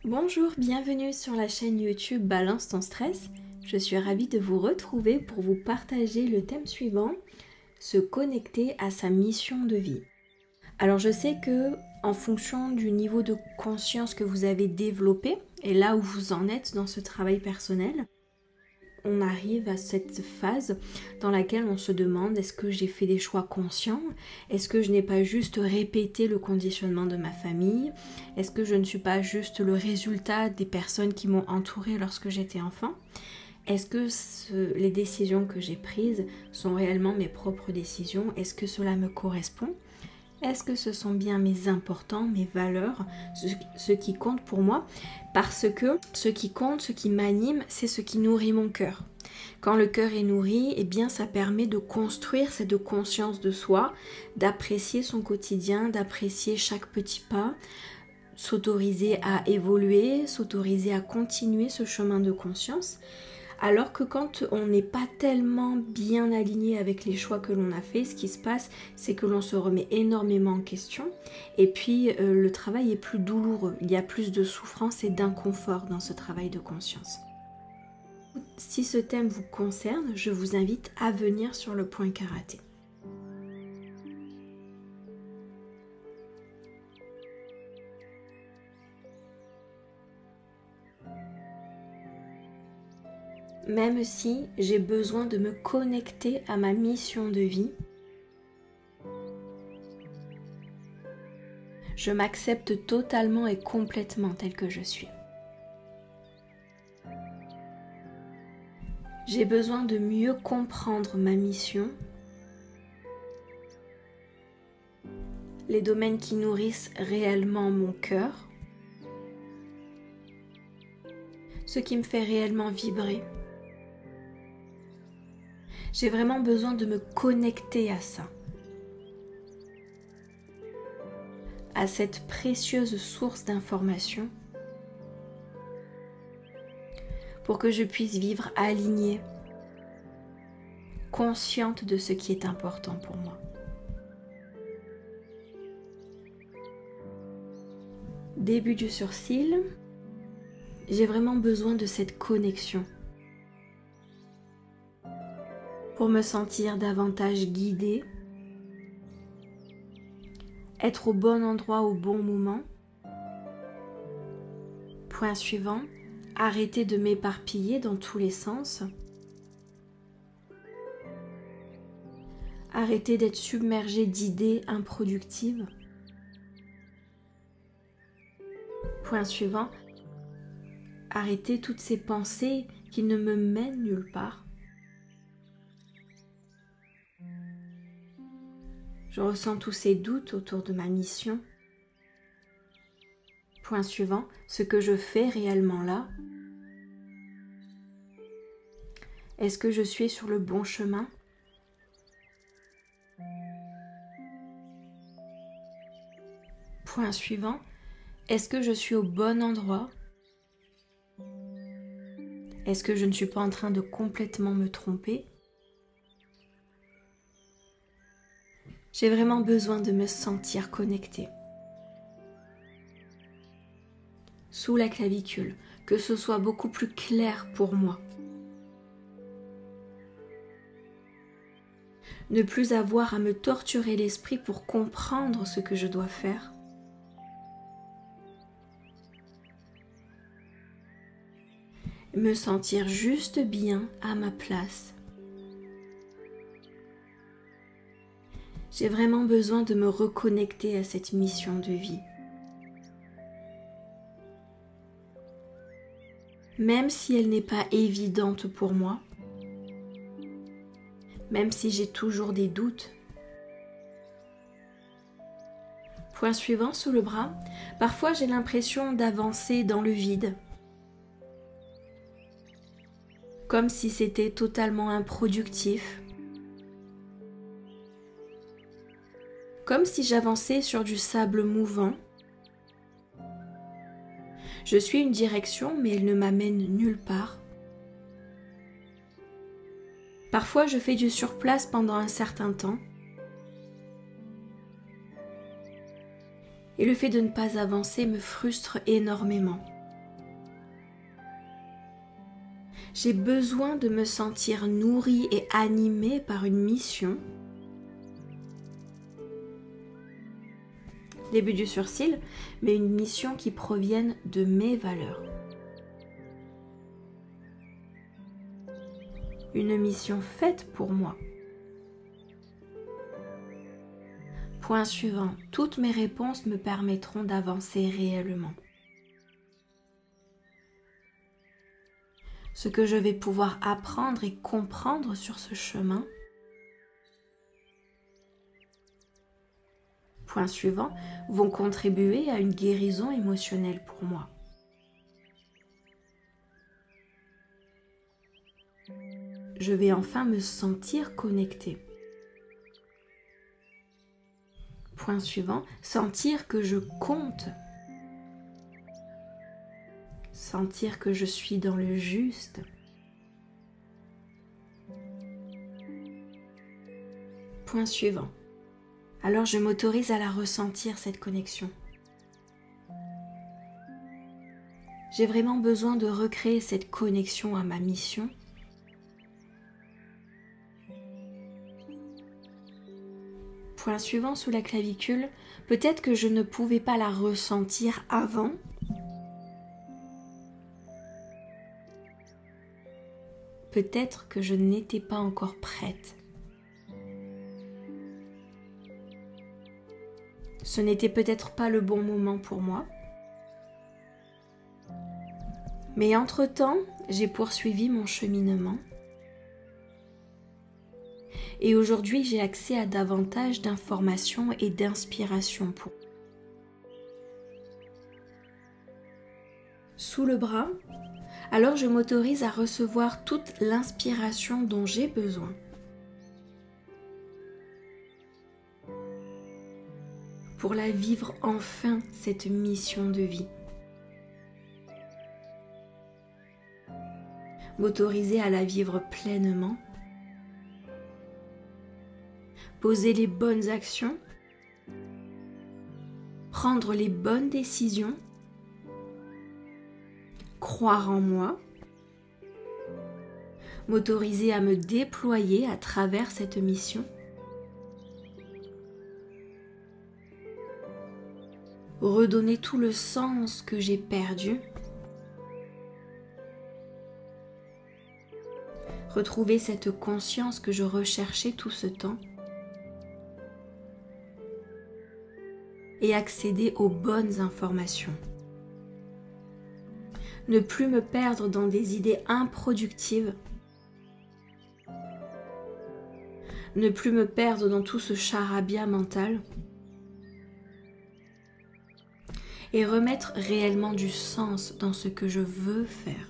Bonjour, bienvenue sur la chaîne YouTube Balance ton stress. Je suis ravie de vous retrouver pour vous partager le thème suivant, se connecter à sa mission de vie. Alors je sais que en fonction du niveau de conscience que vous avez développé et là où vous en êtes dans ce travail personnel, on arrive à cette phase dans laquelle on se demande est-ce que j'ai fait des choix conscients? Est-ce que je n'ai pas juste répété le conditionnement de ma famille? Est-ce que je ne suis pas juste le résultat des personnes qui m'ont entourée lorsque j'étais enfant? Est-ce que les décisions que j'ai prises sont réellement mes propres décisions? Est-ce que cela me correspond? Est-ce que ce sont bien mes importants, mes valeurs, ce qui compte pour moi? Parce que ce qui compte, ce qui m'anime, c'est ce qui nourrit mon cœur. Quand le cœur est nourri, eh bien ça permet de construire cette conscience de soi, d'apprécier son quotidien, d'apprécier chaque petit pas, s'autoriser à évoluer, s'autoriser à continuer ce chemin de conscience. Alors que quand on n'est pas tellement bien aligné avec les choix que l'on a fait, ce qui se passe, c'est que l'on se remet énormément en question et puis le travail est plus douloureux. Il y a plus de souffrance et d'inconfort dans ce travail de conscience. Si ce thème vous concerne, je vous invite à venir sur le point karaté. Même si j'ai besoin de me connecter à ma mission de vie, je m'accepte totalement et complètement tel que je suis. J'ai besoin de mieux comprendre ma mission, les domaines qui nourrissent réellement mon cœur, ce qui me fait réellement vibrer. J'ai vraiment besoin de me connecter à ça, à cette précieuse source d'informations pour que je puisse vivre alignée, consciente de ce qui est important pour moi. Début du sourcil, j'ai vraiment besoin de cette connexion pour me sentir davantage guidée, être au bon endroit au bon moment. Point suivant, arrêter de m'éparpiller dans tous les sens. Arrêter d'être submergée d'idées improductives. Point suivant, arrêter toutes ces pensées qui ne me mènent nulle part. Je ressens tous ces doutes autour de ma mission. Point suivant, ce que je fais réellement là. Est-ce que je suis sur le bon chemin? Point suivant, est-ce que je suis au bon endroit? Est-ce que je ne suis pas en train de complètement me tromper? J'ai vraiment besoin de me sentir connectée. Sous la clavicule, que ce soit beaucoup plus clair pour moi. Ne plus avoir à me torturer l'esprit pour comprendre ce que je dois faire. Me sentir juste bien à ma place. J'ai vraiment besoin de me reconnecter à cette mission de vie. Même si elle n'est pas évidente pour moi, même si j'ai toujours des doutes. Point suivant sous le bras, parfois j'ai l'impression d'avancer dans le vide, comme si c'était totalement improductif. Comme si j'avançais sur du sable mouvant. Je suis une direction, mais elle ne m'amène nulle part. Parfois, je fais du surplace pendant un certain temps. Et le fait de ne pas avancer me frustre énormément. J'ai besoin de me sentir nourrie et animée par une mission. Début du sourcil, mais une mission qui provienne de mes valeurs. Une mission faite pour moi. Point suivant, toutes mes réponses me permettront d'avancer réellement. Ce que je vais pouvoir apprendre et comprendre sur ce chemin. Point suivant, vont contribuer à une guérison émotionnelle pour moi. Je vais enfin me sentir connectée. Point suivant, sentir que je compte. Sentir que je suis dans le juste. Point suivant. Alors je m'autorise à la ressentir, cette connexion. J'ai vraiment besoin de recréer cette connexion à ma mission. Point suivant, sous la clavicule, peut-être que je ne pouvais pas la ressentir avant. Peut-être que je n'étais pas encore prête. Ce n'était peut-être pas le bon moment pour moi. Mais entre-temps, j'ai poursuivi mon cheminement. Et aujourd'hui, j'ai accès à davantage d'informations et d'inspiration pour. Sous le bras, alors je m'autorise à recevoir toute l'inspiration dont j'ai besoin. Pour la vivre enfin, cette mission de vie. M'autoriser à la vivre pleinement. Poser les bonnes actions. Prendre les bonnes décisions. Croire en moi. M'autoriser à me déployer à travers cette mission. Redonner tout le sens que j'ai perdu. Retrouver cette conscience que je recherchais tout ce temps. Et accéder aux bonnes informations. Ne plus me perdre dans des idées improductives. Ne plus me perdre dans tout ce charabia mental. Et remettre réellement du sens dans ce que je veux faire.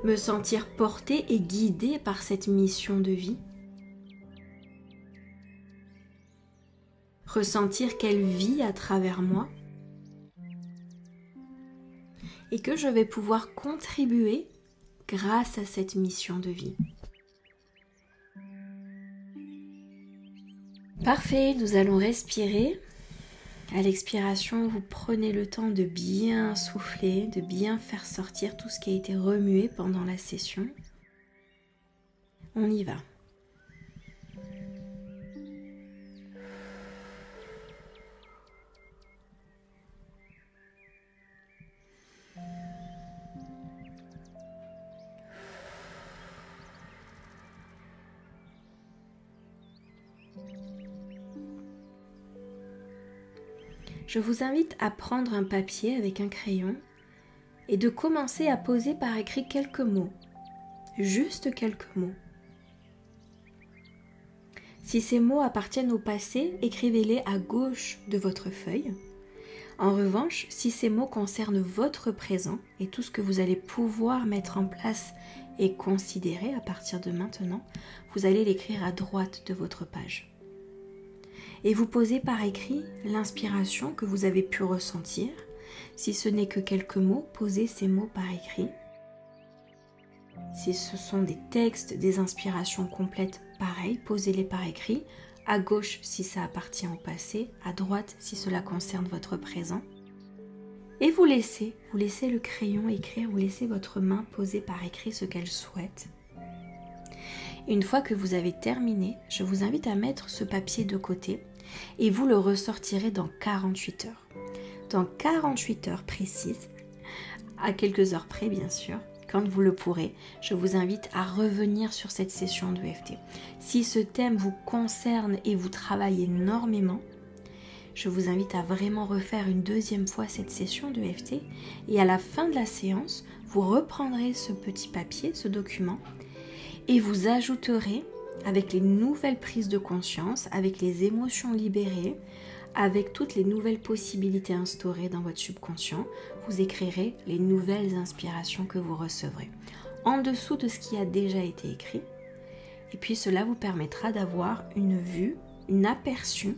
Me sentir portée et guidée par cette mission de vie. Ressentir qu'elle vit à travers moi. Et que je vais pouvoir contribuer grâce à cette mission de vie. Parfait, nous allons respirer. À l'expiration, vous prenez le temps de bien souffler, de bien faire sortir tout ce qui a été remué pendant la session. On y va. Je vous invite à prendre un papier avec un crayon et de commencer à poser par écrit quelques mots, juste quelques mots. Si ces mots appartiennent au passé, écrivez-les à gauche de votre feuille. En revanche, si ces mots concernent votre présent et tout ce que vous allez pouvoir mettre en place et considérer à partir de maintenant, vous allez l'écrire à droite de votre page. Et vous posez par écrit l'inspiration que vous avez pu ressentir. Si ce n'est que quelques mots, posez ces mots par écrit. Si ce sont des textes, des inspirations complètes, pareil, posez-les par écrit. À gauche si ça appartient au passé, à droite si cela concerne votre présent. Et vous laissez le crayon écrire, vous laissez votre main poser par écrit ce qu'elle souhaite. Une fois que vous avez terminé, je vous invite à mettre ce papier de côté et vous le ressortirez dans 48 heures. Dans 48 heures précises, à quelques heures près bien sûr, quand vous le pourrez, je vous invite à revenir sur cette session de EFT. Si ce thème vous concerne et vous travaille énormément, je vous invite à vraiment refaire une deuxième fois cette session de EFT et à la fin de la séance, vous reprendrez ce petit papier, ce document, et vous ajouterez, avec les nouvelles prises de conscience, avec les émotions libérées, avec toutes les nouvelles possibilités instaurées dans votre subconscient, vous écrirez les nouvelles inspirations que vous recevrez en dessous de ce qui a déjà été écrit. Et puis cela vous permettra d'avoir une vue, un aperçu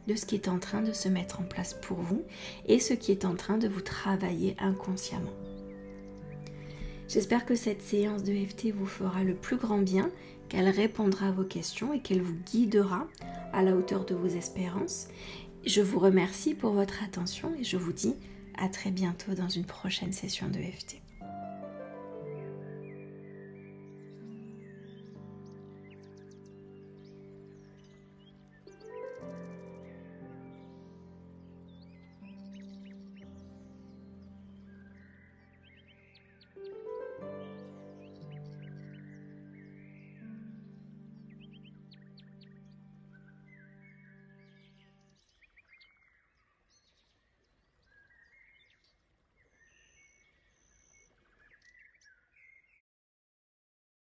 de ce qui est en train de se mettre en place pour vous et ce qui est en train de vous travailler inconsciemment. J'espère que cette séance de EFT vous fera le plus grand bien, qu'elle répondra à vos questions et qu'elle vous guidera à la hauteur de vos espérances. Je vous remercie pour votre attention et je vous dis à très bientôt dans une prochaine session de EFT.